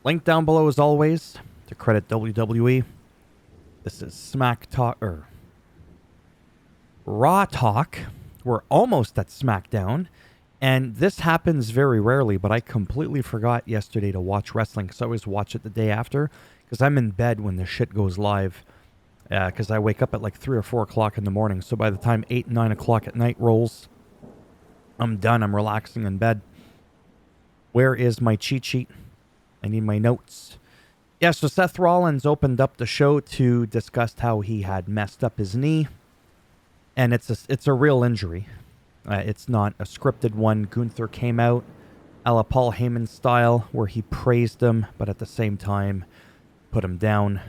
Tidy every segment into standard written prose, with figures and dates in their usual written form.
Link down below as always to credit WWE. This is Smack Talk, or Raw Talk. We're almost at SmackDown. And this happens very rarely, but I completely forgot yesterday to watch wrestling because I always watch it the day after because I'm in bed when the shit goes live because I wake up at like 3 or 4 o'clock in the morning. So by the time 8, 9 o'clock at night rolls, I'm done. I'm relaxing in bed. Where is my cheat sheet? I need my notes. Yeah, so Seth Rollins opened up the show to discuss how he had messed up his knee. And it's a real injury. It's not a scripted one. Gunther came out a la Paul Heyman style where he praised him, but at the same time put him down.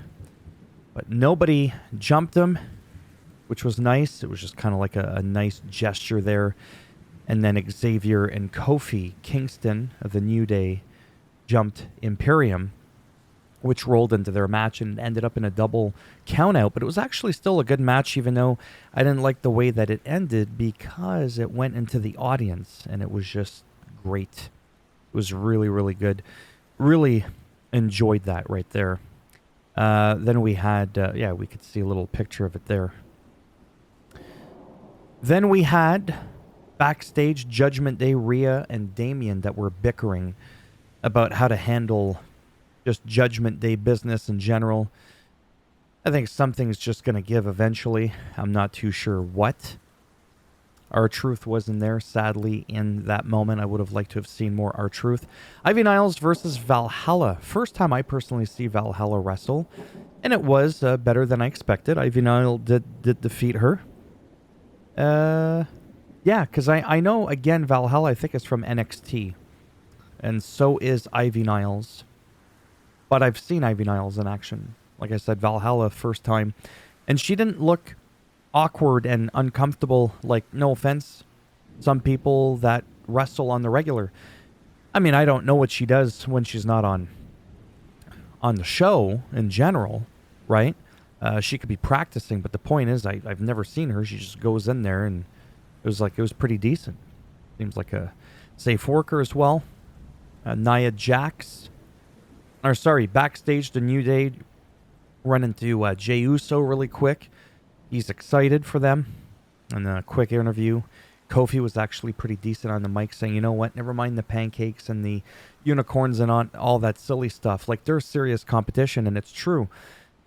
But nobody jumped him, which was nice. It was just kind of like a nice gesture there. And then Xavier and Kofi Kingston of the New Day jumped Imperium, which rolled into their match and ended up in a double countout. But it was actually still a good match, even though I didn't like the way that it ended because it went into the audience, and it was just great. It was really, really good. Really enjoyed that right there. Then we had, we could see a little picture of it there. Then we had backstage Judgment Day, Rhea and Damien that were bickering about how to handle just Judgment Day business in general. I think something's just going to give eventually. I'm not too sure what. R-Truth wasn't there, sadly, in that moment. I would have liked to have seen more R-Truth. Ivy Niles versus Valhalla. First time I personally see Valhalla wrestle, and it was better than I expected. Ivy Niles did defeat her. Yeah, because I know, again, Valhalla, I think, is from NXT. And so is Ivy Niles. But I've seen Ivy Niles in action. Like I said, Valhalla, first time. And she didn't look awkward and uncomfortable, like, no offense, some people that wrestle on the regular. I mean, I don't know what she does when she's not on the show in general, right? She could be practicing, but the point is, I've never seen her. She just goes in there, and it was pretty decent. Seems like a safe worker as well. Nia Jax. Backstage, the New Day run into Jey Uso really quick. He's excited for them. And a quick interview. Kofi was actually pretty decent on the mic saying, you know what, never mind the pancakes and the unicorns and all that silly stuff. Like, they're serious competition, and it's true.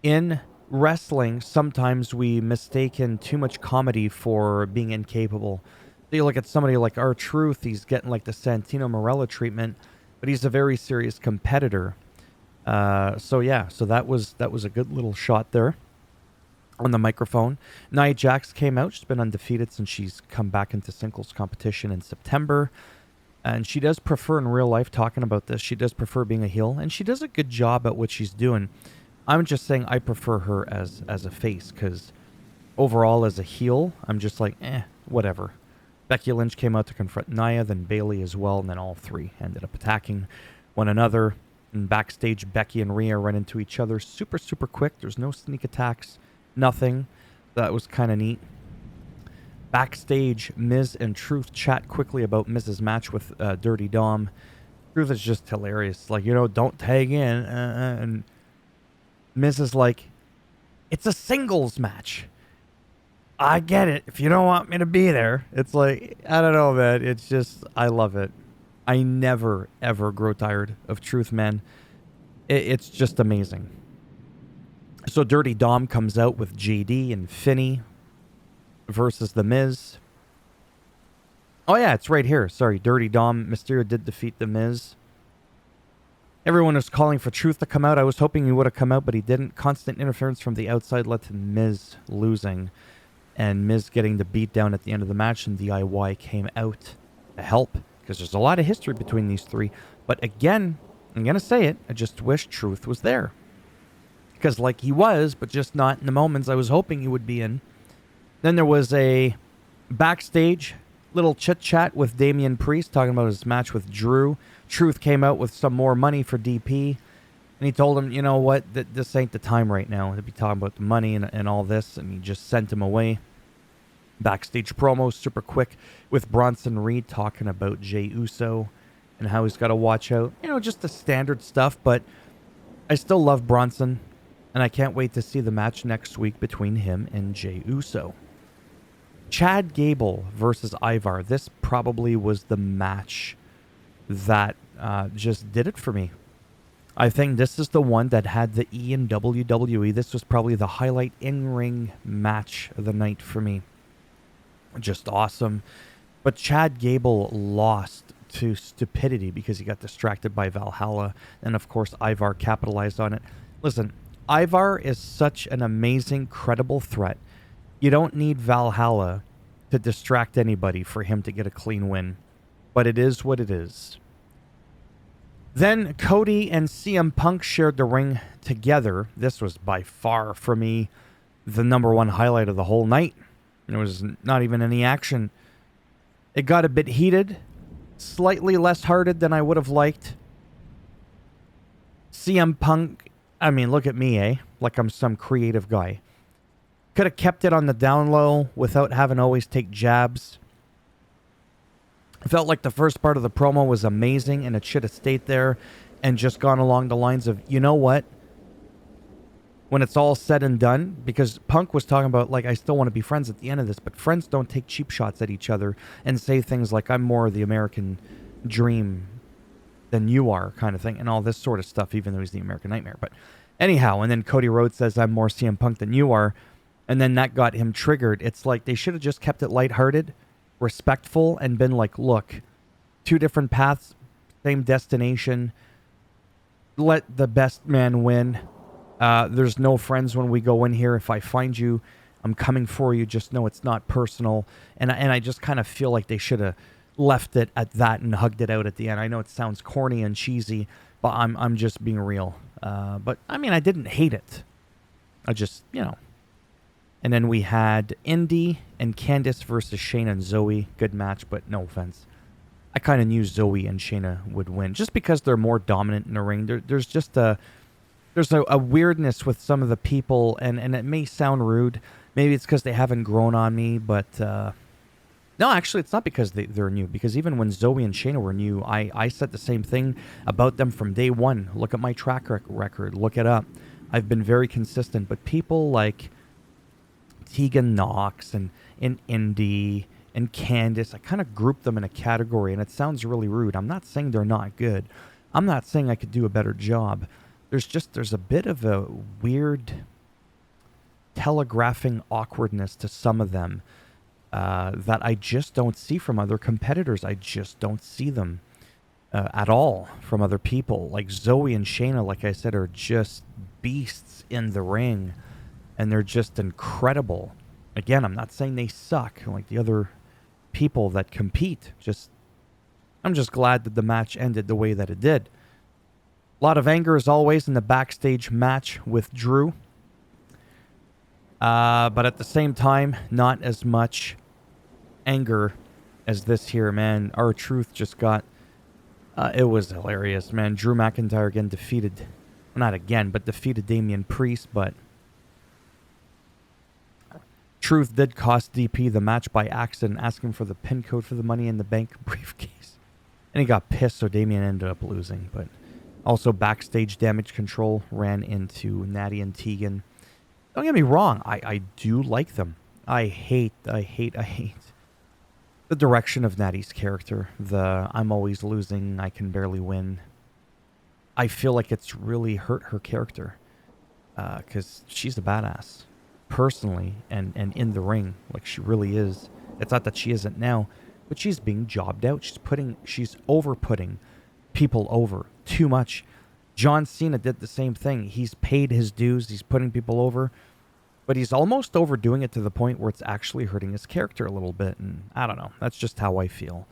In wrestling, sometimes we mistaken too much comedy for being incapable. So you look at somebody like R-Truth, he's getting like the Santino Marella treatment, but he's a very serious competitor. So that was a good little shot there on the microphone. Nia Jax came out. She's been undefeated since she's come back into singles competition in September. And she does prefer, in real life, talking about this, she does prefer being a heel. And she does a good job at what she's doing. I'm just saying I prefer her as a face, because overall as a heel, I'm just like, whatever. Becky Lynch came out to confront Nia, then Bayley as well, and then all three ended up attacking one another. And backstage, Becky and Rhea run into each other super, super quick. There's no sneak attacks, nothing. That was kind of neat. Backstage, Miz and Truth chat quickly about Miz's match with Dirty Dom. Truth is just hilarious. Like, don't tag in. And Miz is like, it's a singles match. I get it. If you don't want me to be there. It's like, I don't know, man. It's just, I love it. I never, ever grow tired of Truth, man. It's just amazing. So Dirty Dom comes out with JD and Finney versus The Miz. Oh, yeah, it's right here. Sorry, Dirty Dom. Mysterio did defeat The Miz. Everyone was calling for Truth to come out. I was hoping he would have come out, but he didn't. Constant interference from the outside led to Miz losing. And Miz getting the beat down at the end of the match, and DIY came out to help. Because there's a lot of history between these three. But again, I'm going to say it, I just wish Truth was there. Because like he was, but just not in the moments I was hoping he would be in. Then there was a backstage little chit-chat with Damian Priest, talking about his match with Drew. Truth came out with some more money for DP. And he told him, you know what, this ain't the time right now to be talking about the money and all this. And he just sent him away. Backstage promo, super quick, with Bronson Reed talking about Jey Uso and how he's got to watch out. Just the standard stuff, but I still love Bronson, and I can't wait to see the match next week between him and Jey Uso. Chad Gable versus Ivar. This probably was the match that just did it for me. I think this is the one that had the E in WWE. This was probably the highlight in-ring match of the night for me. Just awesome. But Chad Gable lost to stupidity because he got distracted by Valhalla. And of course, Ivar capitalized on it. Listen, Ivar is such an amazing, credible threat. You don't need Valhalla to distract anybody for him to get a clean win. But it is what it is. Then Cody and CM Punk shared the ring together. This was by far, for me, the number one highlight of the whole night. There was not even any action. It got a bit heated, slightly less hearted than I would have liked. CM Punk, I mean, look at me, eh? Like I'm some creative guy. Could have kept it on the down low without having to always take jabs. I felt like the first part of the promo was amazing and it should have stayed there and just gone along the lines of, you know what? When it's all said and done, because Punk was talking about, like, I still want to be friends at the end of this, but friends don't take cheap shots at each other and say things like, I'm more the American dream than you are, kind of thing, and all this sort of stuff, even though he's the American Nightmare. But anyhow, and then Cody Rhodes says, I'm more CM Punk than you are, and then that got him triggered. It's like they should have just kept it lighthearted, respectful, and been like, look, two different paths, same destination, let the best man win. There's no friends when we go in here. If I find you, I'm coming for you. Just know it's not personal. And I just kind of feel like they should have left it at that and hugged it out at the end. I know it sounds corny and cheesy, but I'm just being real. But I mean, I didn't hate it. I just, And then we had Indy and Candice versus Shayna and Zoe. Good match, but no offense. I kind of knew Zoe and Shayna would win just because they're more dominant in the ring. There's just a weirdness with some of the people, and it may sound rude. Maybe it's because they haven't grown on me, but no, actually, it's not because they're new. Because even when Zoe and Shayna were new, I said the same thing about them from day one. Look at my track record. Look it up. I've been very consistent. But people like Tegan Knox and Indy and Candice, I kind of group them in a category, and it sounds really rude. I'm not saying they're not good. I'm not saying I could do a better job. There's a bit of a weird telegraphing awkwardness to some of them that I just don't see from other competitors. I just don't see them at all from other people. Like Zoe and Shayna, like I said, are just beasts in the ring, and they're just incredible. Again, I'm not saying they suck like the other people that compete. I'm just glad that the match ended the way that it did. A lot of anger, as always, in the backstage match with Drew. But at the same time, not as much anger as this here, man. R-Truth just got... it was hilarious, man. Drew McIntyre again defeated... Not again, but defeated Damian Priest, but... Truth did cost DP the match by accident, asking for the pin code for the Money in the Bank briefcase. And he got pissed, so Damian ended up losing, but... Also, backstage Damage Control ran into Natty and Tegan. Don't get me wrong, I do like them. I hate the direction of Natty's character. The I'm always losing, I can barely win. I feel like it's really hurt her character. Because she's a badass. Personally, and in the ring. Like, she really is. It's not that she isn't now, but she's being jobbed out. She's over-putting people over too much. John Cena did the same thing. He's paid his dues. He's putting people over, but he's almost overdoing it to the point where it's actually hurting his character a little bit. And I don't know. That's just how I feel.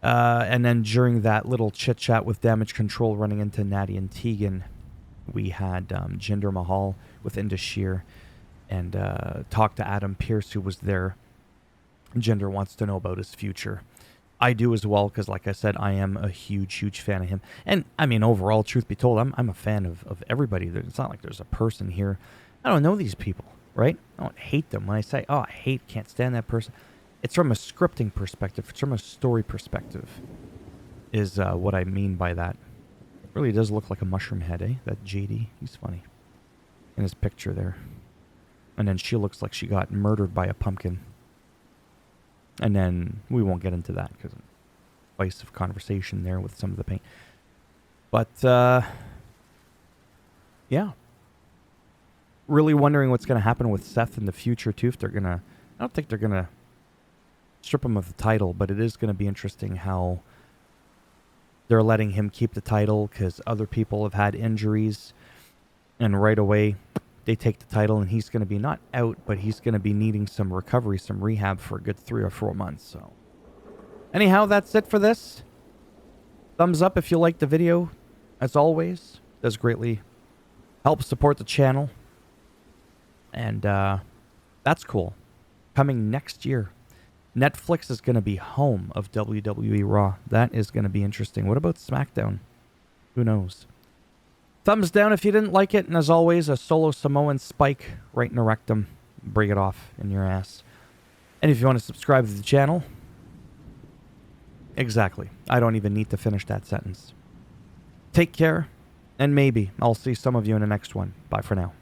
And then during that little chit chat with Damage Control running into Natty and Tegan, we had Jinder Mahal with Indus Sher and talked to Adam Pearce, who was there. Jinder wants to know about his future. I do as well, because like I said, I am a huge fan of him. And I mean, overall, truth be told, I'm a fan of everybody. It's not like there's a person here. I don't know these people, right? I don't hate them. When I say, oh, I can't stand that person, it's from a scripting perspective. It's from a story perspective. is what I mean by that. It really does look like a mushroom head, eh? That JD, he's funny. In his picture there. And then she looks like she got murdered by a pumpkin. And then we won't get into that because vice of conversation there with some of the paint. But, yeah. Really wondering what's going to happen with Seth in the future, too. If they're going to... I don't think they're going to strip him of the title, but it is going to be interesting how they're letting him keep the title because other people have had injuries. And right away, they take the title, and he's going to be not out, but he's going to be needing some recovery, some rehab for a good 3 or 4 months. So, anyhow, that's it for this. Thumbs up if you liked the video. As always, does greatly help support the channel. And that's cool. Coming next year, Netflix is going to be home of WWE Raw. That is going to be interesting. What about SmackDown? Who knows? Thumbs down if you didn't like it. And as always, a solo Samoan spike right in the rectum. Bring it off in your ass. And if you want to subscribe to the channel... Exactly. I don't even need to finish that sentence. Take care, and maybe I'll see some of you in the next one. Bye for now.